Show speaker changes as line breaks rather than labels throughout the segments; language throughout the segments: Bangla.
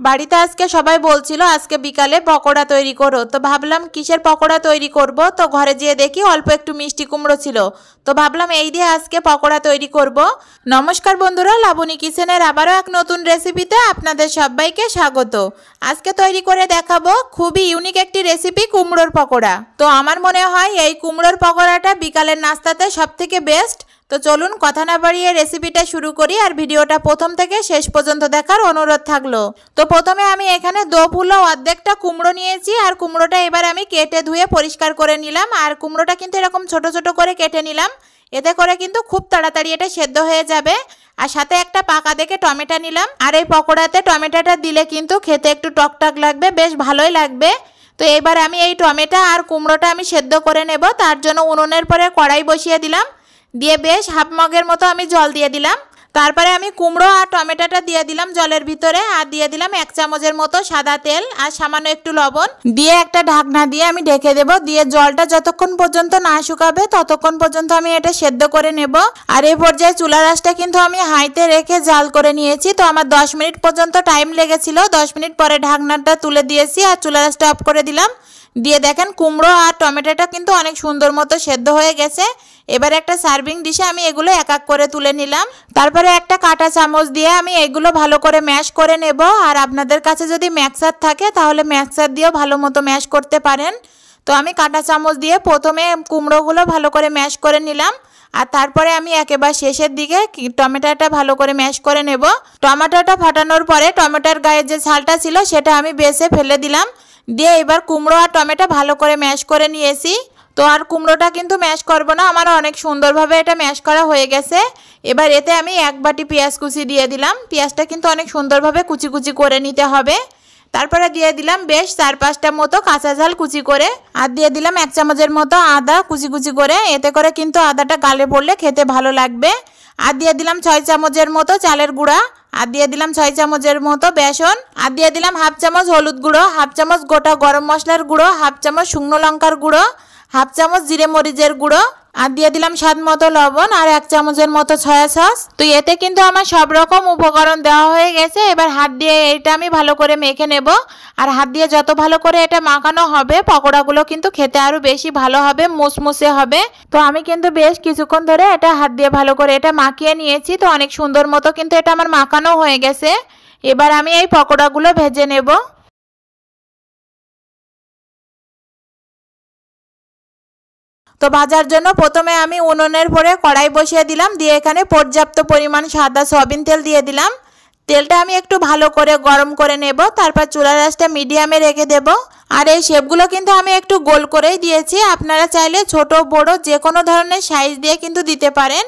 বাড়িতে আজকে সবাই বলছিল আজকে বিকালে পকোড়া তৈরি করো। তো ভাবলাম কিসের পকোড়া তৈরি করব। তো ঘরে যেয়ে দেখি অল্প একটু মিষ্টি কুমড়ো ছিল। তো ভাবলাম এই দিয়ে আজকে পকোড়া তৈরি করব। নমস্কার বন্ধুরা, লাবণী কিচেনের আবারও এক নতুন রেসিপিতে আপনাদের সবাইকে স্বাগত। আজকে তৈরি করে দেখাবো খুবই ইউনিক একটি রেসিপি, কুমড়োর পকোড়া। তো আমার মনে হয় এই কুমড়োর পকোড়াটা বিকালের নাস্তাতে সবথেকে বেস্ট। তো চলুন কথা না বাড়িয়ে রেসিপিটা শুরু করি, আর ভিডিওটা প্রথম থেকে শেষ পর্যন্ত দেখার অনুরোধ থাকলো। তো প্রথমে আমি এখানে 2 ফুলো অর্ধেকটা কুমড়ো নিয়েছি, আর কুমড়োটা এবার আমি কেটে ধুয়ে পরিষ্কার করে নিলাম। আর কুমড়োটা কিন্তু এরকম ছোট ছোট করে কেটে নিলাম, এতে করে কিন্তু খুব তাড়াতাড়ি এটা সেদ্ধ হয়ে যাবে। আর সাথে একটা পাকা দেখে টমেটো নিলাম। আর এই পকোড়াতে টমেটোটা দিলে কিন্তু খেতে একটু টকটক লাগবে, বেশ ভালোই লাগবে। তো এবার আমি এই টমেটো আর কুমড়োটা আমি সেদ্ধ করে নেব। তার জন্য উনুনের পরে কড়াই বসিয়ে দিলাম, দিয়ে বেশ হাফ মগের মতো আমি জল দিয়ে দিলাম। তারপরে আমি কুমড়ো আর টমেটোটা দিয়ে দিলাম জলের ভিতরে, আর দিয়ে দিলাম 1 চামচের মতো সাদা তেল আর সামান্য একটু লবণ দিয়ে একটা ঢাকনা দিয়ে আমি ঢেকে দেব। দিয়ে জলটা যতক্ষণ পর্যন্ত না শুকাবে ততক্ষণ পর্যন্ত আমি এটা সেদ্ধ করে নেব। আর এই পর্যায়ে চুলার আঁচটা কিন্তু আমি হাইতে রেখে জাল করে নিয়েছি। তো আমার 10 মিনিট পর্যন্ত টাইম লেগেছিল। 10 মিনিট পরে ঢাকনাটা তুলে দিয়েছি আর চুলার আঁচটা অফ করে দিলাম। দিয়ে দেখেন কুমড়ো আর টমেটোটা কিন্তু অনেক সুন্দর মতো সেদ্ধ হয়ে গেছে। এবার একটা সার্ভিং ডিশে আমি এগুলো এক এক করে তুলে নিলাম। তারপরে একটা কাঁটা চামচ দিয়ে আমি এগুলো ভালো করে ম্যাশ করে নেব। আর আপনাদের কাছে যদি ম্যাক্সার থাকে তাহলে ম্যাক্সার দিয়েও ভালো মতো ম্যাশ করতে পারেন। তো আমি কাঁটা চামচ দিয়ে প্রথমে কুমড়োগুলো ভালো করে ম্যাশ করে নিলাম, আর তারপরে আমি একেবারে শেষের দিকে টমেটোটা ভালো করে ম্যাশ করে নেব। টমেটোটা ফাটানোর পরে টমেটোর গায়ে যে ছালটা ছিল সেটা আমি বেছে ফেলে দিলাম। দিয়ে এবার কুমড়ো আর টমেটো ভালো করে ম্যাশ করে নিয়েছি। তো আর কুমড়োটা কিন্তু ম্যাশ করব না, আমার অনেক সুন্দরভাবে এটা ম্যাশ করা হয়ে গেছে। এবার এতে আমি 1 বাটি পেঁয়াজ কুচি দিয়ে দিলাম। পেঁয়াজটা কিন্তু অনেক সুন্দরভাবে কুচি কুচি করে নিতে হবে। তারপরে দিয়ে দিলাম বেশ 4-5টা মতো কাঁচা ঝাল কুচি করে, আর দিয়ে দিলাম 1 চামচের মতো আদা কুচি কুচি করে, এতে করে কিন্তু আদাটা গালে পড়লে খেতে ভালো লাগবে। আর দিয়ে দিলাম 6 চামচের মতো চালের গুঁড়া, আর দিয়ে দিলাম 6 চামচের মতো বেসন, আর দিয়ে দিলাম হাফ চামচ হলুদ গুঁড়ো, হাফ চামচ গোটা গরম মশলার গুঁড়ো, হাফ চামচ শুকনো লঙ্কার গুঁড়ো, হাফ চামচ জিরে মরিচের গুঁড়ো, আর দিয়ে দিলাম স্বাদ মতো লবণ, আর 1 চামচের মতো সয়া সস। তো এতে কিন্তু আমার সব রকম উপকরণ দেওয়া হয়ে গেছে। এবার হাত দিয়ে এটা আমি ভালো করে মেখে নেব। আর হাত দিয়ে যত ভালো করে এটা মাখানো হবে পকোড়াগুলো কিন্তু খেতে আরও বেশি ভালো হবে, মুসমুসে হবে। তো আমি কিন্তু বেশ কিছুক্ষণ ধরে এটা হাত দিয়ে ভালো করে এটা মাখিয়ে নিয়েছি। তো অনেক সুন্দর মতো কিন্তু এটা আমার মাখানো হয়ে গেছে। এবার আমি এই পকোড়াগুলো ভেজে নেব। তো ভাজার জন্য প্রথমে আমি উনুনের পরে কড়াই বসিয়ে দিলাম, দিয়ে এখানে পর্যাপ্ত পরিমাণ সাদা সয়াবিন তেল দিয়ে দিলাম। তেলটা আমি একটু ভালো করে গরম করে নেব। তারপর চুলার আঁচটা মিডিয়ামে রেখে দেব। আর এই শেপগুলো কিন্তু আমি একটু গোল করেই দিয়েছি, আপনারা চাইলে ছোট বড় যে কোনো ধরনের সাইজ দিয়ে কিন্তু দিতে পারেন।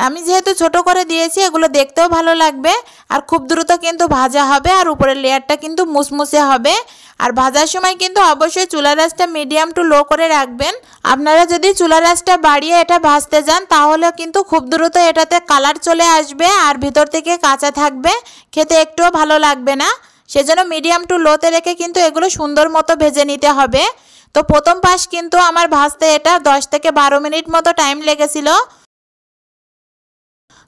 আমি যেহেতু ছোট করে দিয়েছি এগুলো দেখতেও ভালো লাগবে, আর খুব দ্রুত কিন্তু ভাজা হবে, আর উপরের লেয়ারটা কিন্তু মুসমুসে হবে। আর ভাজার সময় কিন্তু অবশ্যই চুলার আঁচটা মিডিয়াম টু লো করে রাখবেন। আপনারা যদি চুলার আঁচটা বাড়িয়ে এটা ভাজতে যান তাহলে কিন্তু খুব দ্রুত এটাতে কালার চলে আসবে, আর ভিতর থেকে কাঁচা থাকবে, খেতে একটুও ভালো লাগবে না। সেজন্য মিডিয়াম টু লোতে রেখে কিন্তু এগুলো সুন্দর মতো ভেজে নিতে হবে। তো প্রথম পাশ কিন্তু আমার ভাজতে এটা 10 থেকে 12 মিনিট মতো টাইম লেগেছিল।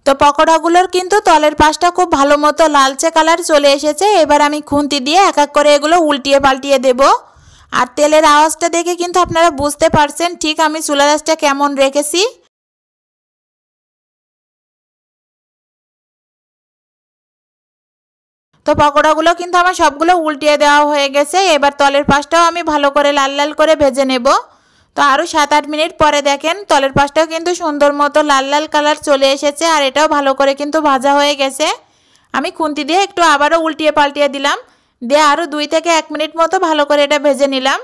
তো পকোড়াগুলোর কিন্তু তলের পাশটা খুব ভালো মতো লালচে কালার চলে এসেছে। এবার আমি খুন্তি দিয়ে এক এক করে এগুলো উল্টিয়ে পাল্টিয়ে দেব। আর তেলের আওয়াজটা দেখে কিন্তু আপনারা বুঝতে পারছেন ঠিক আমি চুলার আঁচটা কেমন রেখেছি। তো পকোড়াগুলো কিন্তু আমার সবগুলো উল্টিয়ে দেওয়া হয়ে গেছে। এবার তলের পাশটাও আমি ভালো করে লাল লাল করে ভেজে নেব। তো আরও 7-8 মিনিট পরে দেখেন তলের পাশটাও কিন্তু সুন্দর মতো লাল লাল কালার চলে এসেছে, আর এটাও ভালো করে কিন্তু ভাজা হয়ে গেছে। আমি খুন্তি দিয়ে একটু আবারও উল্টিয়ে পাল্টিয়ে দিলাম, দিয়ে আরও 2 থেকে 1 মিনিট মতো ভালো করে এটা ভেজে নিলাম।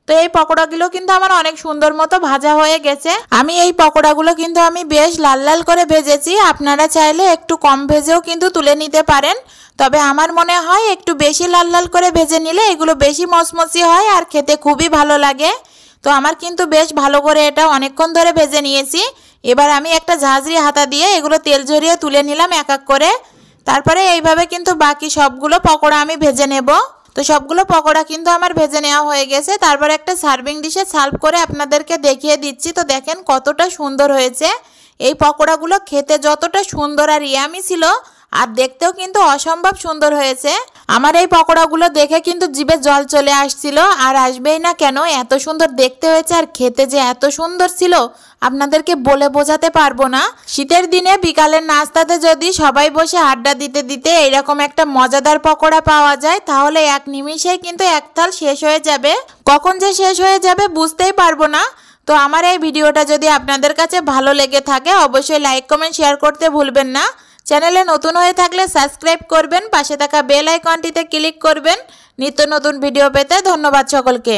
তো এই পকোড়াগুলো কিন্তু আমার অনেক সুন্দর মতো ভাজা হয়ে গেছে। আমি এই পকোড়াগুলো কিন্তু আমি বেশ লাল লাল করে ভেজেছি, আপনারা চাইলে একটু কম ভেজেও কিন্তু তুলে নিতে পারেন। তবে আমার মনে হয় একটু বেশি লাল লাল করে ভেজে নিলে এগুলো বেশি মচমচি হয় আর খেতে খুবই ভালো লাগে। তো আমার কিন্তু বেশ ভালো করে এটা অনেকক্ষণ ধরে ভেজে নিয়েছি। এবার আমি একটা ঝাঁঝরি হাতা দিয়ে এগুলো তেল ঝরিয়ে তুলে নিলাম এক এক করে। তারপরে এইভাবে কিন্তু বাকি সবগুলো পকোড়া আমি ভেজে নেব। তো সবগুলো পকোড়া কিন্তু আমার ভেজে নেওয়া হয়ে গেছে। তারপর একটা সার্ভিং ডিশে সার্ভ করে আপনাদেরকে দেখিয়ে দিচ্ছি। তো দেখেন কতটা সুন্দর হয়েছে। এই পকোড়াগুলো খেতে যতটা সুন্দর আর ইয়ামি ছিল, আর দেখতেও কিন্তু অসম্ভব সুন্দর হয়েছে। আমার এই পকোড়াগুলো দেখে কিন্তু জিভে জল চলে আসছিল, আর আসবেই না কেন, এত সুন্দর দেখতে হয়েছে আর খেতে যে এত সুন্দর ছিল আপনাদেরকে বলে বোঝাতে পারবো না। শীতের দিনে বিকালের নাস্তাতে যদি সবাই বসে আড্ডা দিতে দিতে এইরকম একটা মজাদার পকোড়া পাওয়া যায় তাহলে এক নিমিষেই কিন্তু এক থাল শেষ হয়ে যাবে। কখন যে শেষ হয়ে যাবে বুঝতেই পারবো না। তো আমার এই ভিডিওটা যদি আপনাদের কাছে ভালো লেগে থাকে অবশ্যই লাইক কমেন্ট শেয়ার করতে ভুলবেন না। চ্যানেলে নতুন হয়ে থাকলে সাবস্ক্রাইব করবেন, পাশে থাকা বেল আইকনটিতে ক্লিক করবেন নিত্য নতুন ভিডিও পেতে। ধন্যবাদ সকলকে।